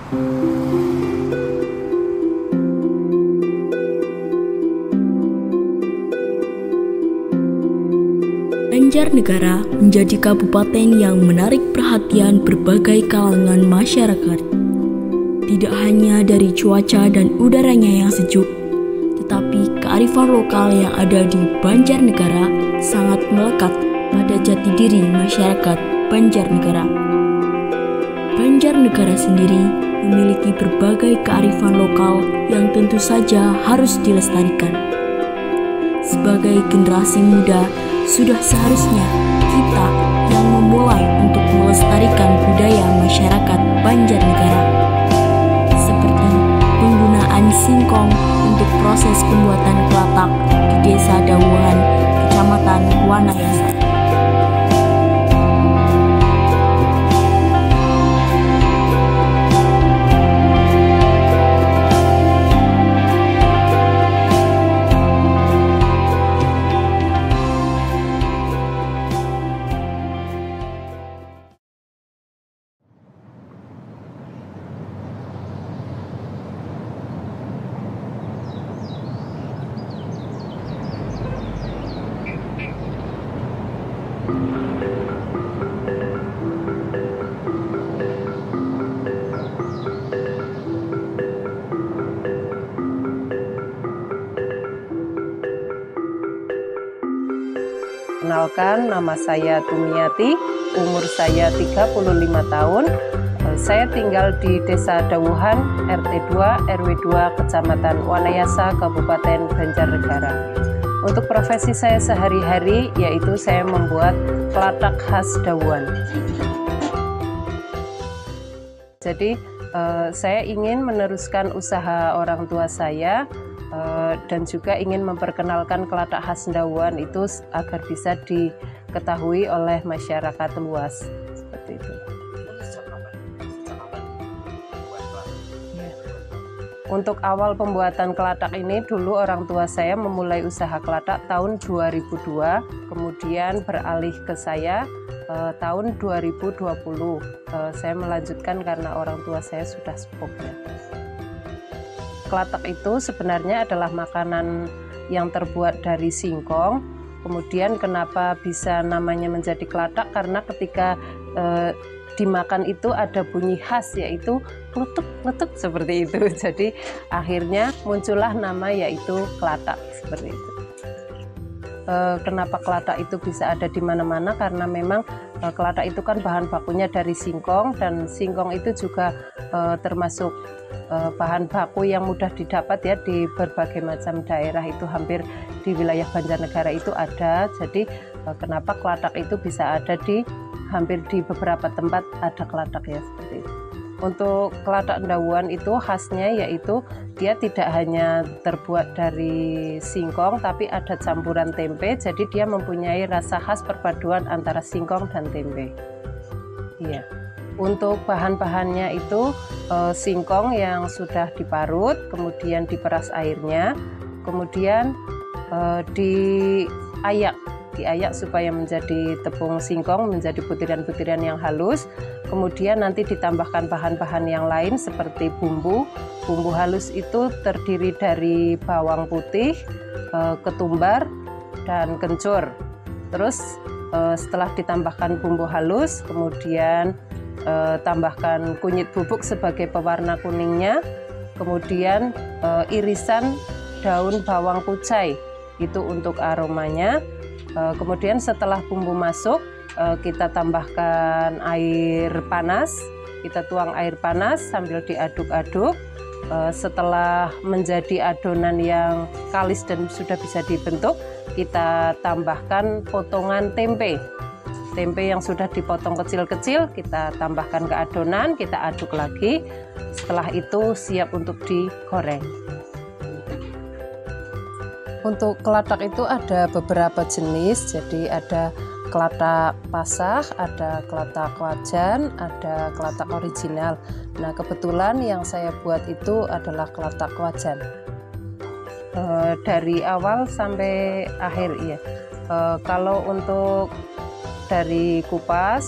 Banjarnegara menjadi kabupaten yang menarik perhatian berbagai kalangan masyarakat. Tidak hanya dari cuaca dan udaranya yang sejuk, tetapi kearifan lokal yang ada di Banjarnegara sangat melekat pada jati diri masyarakat Banjarnegara. Banjarnegara sendiri memiliki berbagai kearifan lokal yang tentu saja harus dilestarikan. Sebagai generasi muda, sudah seharusnya kita yang memulai untuk melestarikan budaya masyarakat Banjarnegara, seperti penggunaan singkong untuk proses pembuatan kelatak di Desa Dawuhan, Kecamatan Wanayasa. Perkenalkan, nama saya Tumiati, umur saya 35 tahun. Saya tinggal di Desa Dawuhan, RT 2, RW 2, Kecamatan Wanayasa, Kabupaten Banjarnegara. Untuk profesi saya sehari-hari yaitu saya membuat kelatak khas Dawuhan. Jadi saya ingin meneruskan usaha orang tua saya dan juga ingin memperkenalkan kelatak khas Dawuhan itu agar bisa diketahui oleh masyarakat luas. Seperti itu. Untuk awal pembuatan kelatak ini, dulu orang tua saya memulai usaha kelatak tahun 2002, kemudian beralih ke saya tahun 2020. Saya melanjutkan karena orang tua saya sudah sepuh. Kelatak itu sebenarnya adalah makanan yang terbuat dari singkong. Kemudian kenapa bisa namanya menjadi kelatak? Karena ketika dimakan itu ada bunyi khas, yaitu kletuk-kletuk seperti itu. Jadi akhirnya muncullah nama yaitu kelatak seperti itu. Kenapa kelatak itu bisa ada di mana-mana? Karena memang kelatak itu kan bahan bakunya dari singkong, dan singkong itu juga termasuk bahan baku yang mudah didapat ya di berbagai macam daerah, itu hampir di wilayah Banjarnegara itu ada. Jadi kenapa kelatak itu bisa ada di hampir di beberapa tempat ada kelatak ya seperti itu. Untuk kelatak Dawuhan itu khasnya yaitu dia tidak hanya terbuat dari singkong tapi ada campuran tempe, jadi dia mempunyai rasa khas perpaduan antara singkong dan tempe. Iya. Untuk bahan-bahannya itu singkong yang sudah diparut, kemudian diperas airnya, kemudian diayak supaya menjadi tepung singkong, menjadi butiran-butiran yang halus. Kemudian nanti ditambahkan bahan-bahan yang lain seperti bumbu. Bumbu halus itu terdiri dari bawang putih, ketumbar, dan kencur. Terus setelah ditambahkan bumbu halus, kemudian tambahkan kunyit bubuk sebagai pewarna kuningnya, kemudian irisan daun bawang kucai itu untuk aromanya. Kemudian setelah bumbu masuk, kita tambahkan air panas, kita tuang air panas sambil diaduk-aduk. Setelah menjadi adonan yang kalis dan sudah bisa dibentuk, kita tambahkan potongan tempe yang sudah dipotong kecil-kecil, kita tambahkan ke adonan, kita aduk lagi. Setelah itu siap untuk digoreng. Untuk kelatak itu ada beberapa jenis, jadi ada kelatak pasah, ada kelatak wajan, ada kelatak original. Nah, kebetulan yang saya buat itu adalah kelatak wajan. Dari awal sampai akhir ya. Kalau untuk dari kupas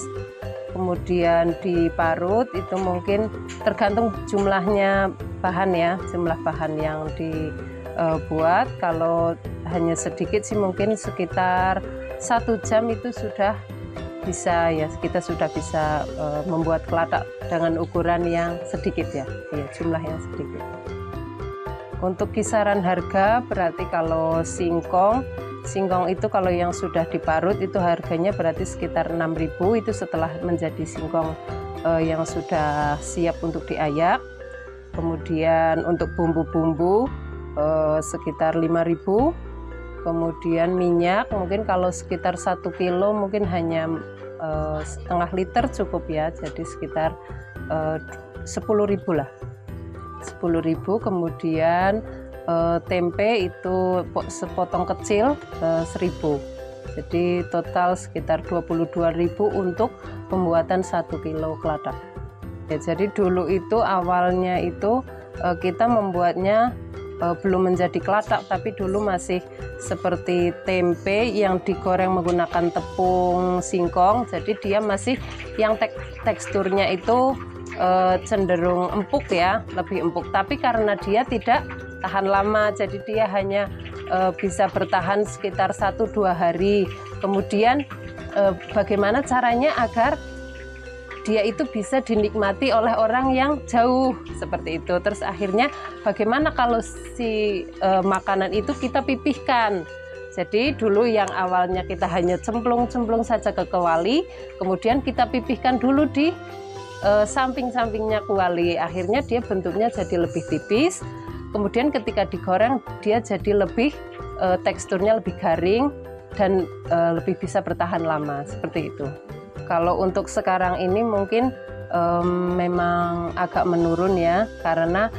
kemudian diparut, itu mungkin tergantung jumlahnya bahan ya, jumlah bahan yang dibuat. Kalau hanya sedikit sih mungkin sekitar 1 jam itu sudah bisa ya, kita sudah bisa membuat kelatak dengan ukuran yang sedikit ya, jumlah yang sedikit. Untuk kisaran harga berarti kalau singkong itu kalau yang sudah diparut itu harganya berarti sekitar 6.000, itu setelah menjadi singkong yang sudah siap untuk diayak. Kemudian untuk bumbu-bumbu sekitar 5.000. Kemudian minyak mungkin kalau sekitar 1 kilo mungkin hanya setengah liter cukup ya, jadi sekitar 10.000 lah, 10.000. Kemudian tempe itu sepotong kecil 1.000, jadi total sekitar 22.000 untuk pembuatan 1 kilo kelatak ya. Jadi dulu itu awalnya itu kita membuatnya belum menjadi kelatak, tapi dulu masih seperti tempe yang digoreng menggunakan tepung singkong, jadi dia masih yang teksturnya itu cenderung empuk ya, lebih empuk, tapi karena dia tidak tahan lama, jadi dia hanya bisa bertahan sekitar 1-2 hari. Kemudian bagaimana caranya agar dia itu bisa dinikmati oleh orang yang jauh seperti itu. Terus akhirnya bagaimana kalau si makanan itu kita pipihkan. Jadi dulu yang awalnya kita hanya cemplung-cemplung saja ke kuali, kemudian kita pipihkan dulu di samping-sampingnya kuali. Akhirnya dia bentuknya jadi lebih tipis. Kemudian ketika digoreng dia jadi lebih teksturnya lebih garing dan lebih bisa bertahan lama seperti itu. Kalau untuk sekarang ini mungkin memang agak menurun ya, karena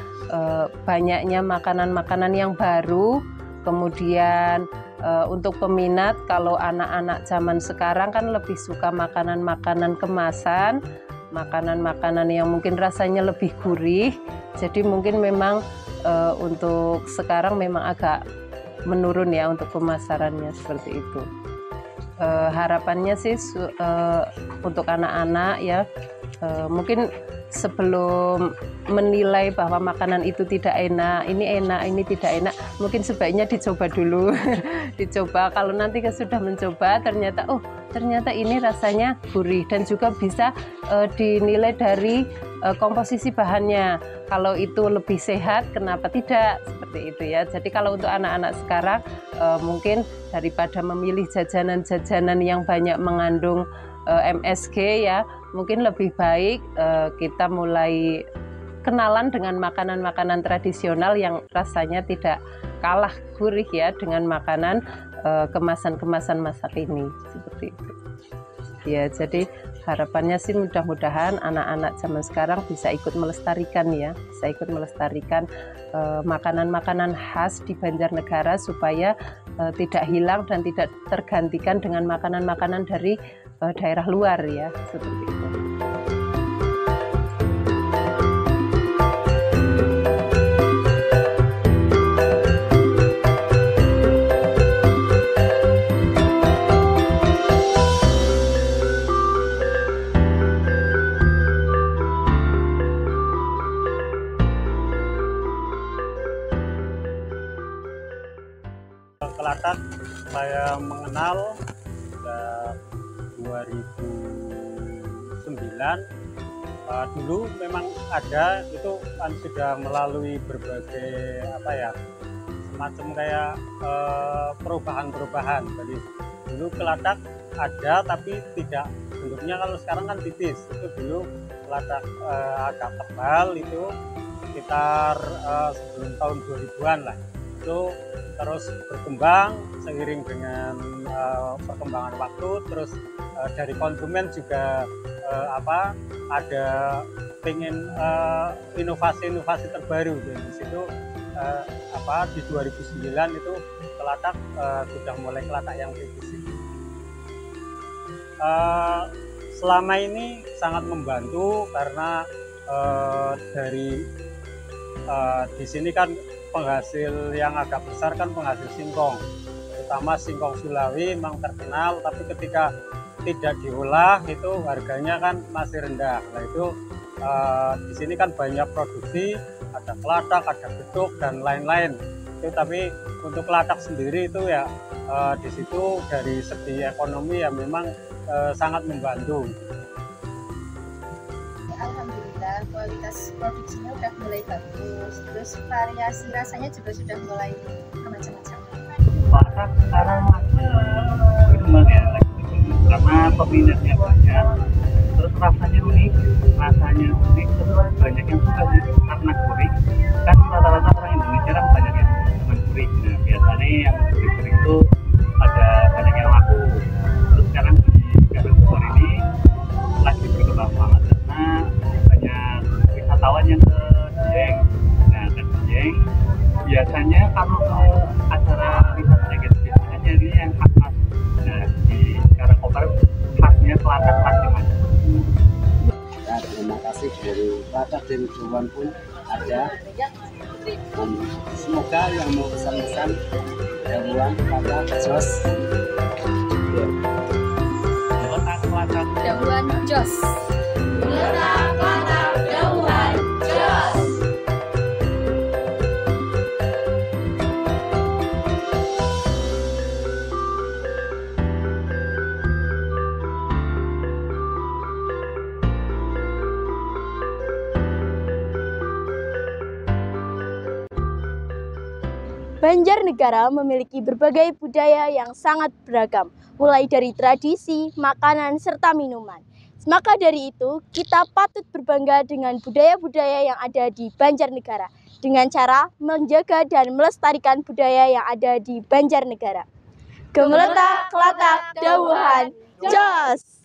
banyaknya makanan-makanan yang baru. Kemudian untuk peminat, kalau anak-anak zaman sekarang kan lebih suka makanan-makanan kemasan, makanan-makanan yang mungkin rasanya lebih gurih. Jadi mungkin memang untuk sekarang memang agak menurun ya untuk pemasarannya seperti itu. Harapannya sih untuk anak-anak ya, mungkin sebelum menilai bahwa makanan itu tidak enak, ini tidak enak, mungkin sebaiknya dicoba dulu. Dicoba, kalau nanti sudah mencoba ternyata ini rasanya gurih, dan juga bisa dinilai dari komposisi bahannya. Kalau itu lebih sehat, kenapa tidak? Seperti itu ya. Jadi kalau untuk anak-anak sekarang mungkin daripada memilih jajanan-jajanan yang banyak mengandung MSG ya, mungkin lebih baik kita mulai kenalan dengan makanan-makanan tradisional yang rasanya tidak kalah gurih ya dengan makanan kemasan-kemasan masa kini seperti itu. Ya, jadi harapannya sih mudah-mudahan anak-anak zaman sekarang bisa ikut melestarikan ya, bisa ikut melestarikan makanan-makanan khas di Banjarnegara supaya tidak hilang dan tidak tergantikan dengan makanan-makanan dari daerah luar ya, seperti itu. Kelatak saya mengenal sejak 2009. Dulu memang ada, itu kan sudah melalui berbagai semacam kayak perubahan-perubahan. Jadi dulu kelatak ada tapi tidak bentuknya, kalau sekarang kan tipis. Itu dulu kelatak agak tebal, itu sekitar sebelum tahun 2000-an lah. Itu terus berkembang seiring dengan perkembangan waktu, terus dari konsumen juga ada pengen inovasi-inovasi terbaru. Dan di situ di 2009 itu kelatak sudah mulai kelatak yang tipis. Selama ini sangat membantu karena di sini kan penghasil yang agak besar kan penghasil singkong, terutama singkong Sulawi memang terkenal. Tapi ketika tidak diolah itu harganya kan masih rendah. Nah itu di sini kan banyak produksi, ada kelatak, ada getuk dan lain-lain. Itu tapi untuk kelatak sendiri itu ya di situ dari segi ekonomi ya memang sangat membantu. Alhamdulillah kualitas produksinya udah mulai bagus, terus variasi rasanya juga sudah mulai macam-macam. Kelatak sekarang lagi berkembang ya, karena peminatnya banyak, terus rasanya unik, terus banyak yang suka sih karena gurih. Kan rata-rata orang Indonesia kan banyak yang senang gurih. Nah biasanya yang gurih-gurih itu ada banyak yang laku. Terus sekarang di Garut ini lagi berkembang banget karena banyak wisatawan yang ke Dieng. Nah ke Dieng biasanya kalau ke acara wisata gitu biasanya nyari yang khas. Nah di Karangkobar khasnya kelatak macam-macam. Ya, terima kasih dari Kelatak dan Jauhan pun ada. Semoga yang mau pesan-pesan Jauhan Kelatak Jos. Jauhan Jos. Banjarnegara memiliki berbagai budaya yang sangat beragam, mulai dari tradisi, makanan, serta minuman. Maka dari itu, kita patut berbangga dengan budaya-budaya yang ada di Banjarnegara, dengan cara menjaga dan melestarikan budaya yang ada di Banjarnegara. Gemeletak, Kelatak, Dawuhan, Jos!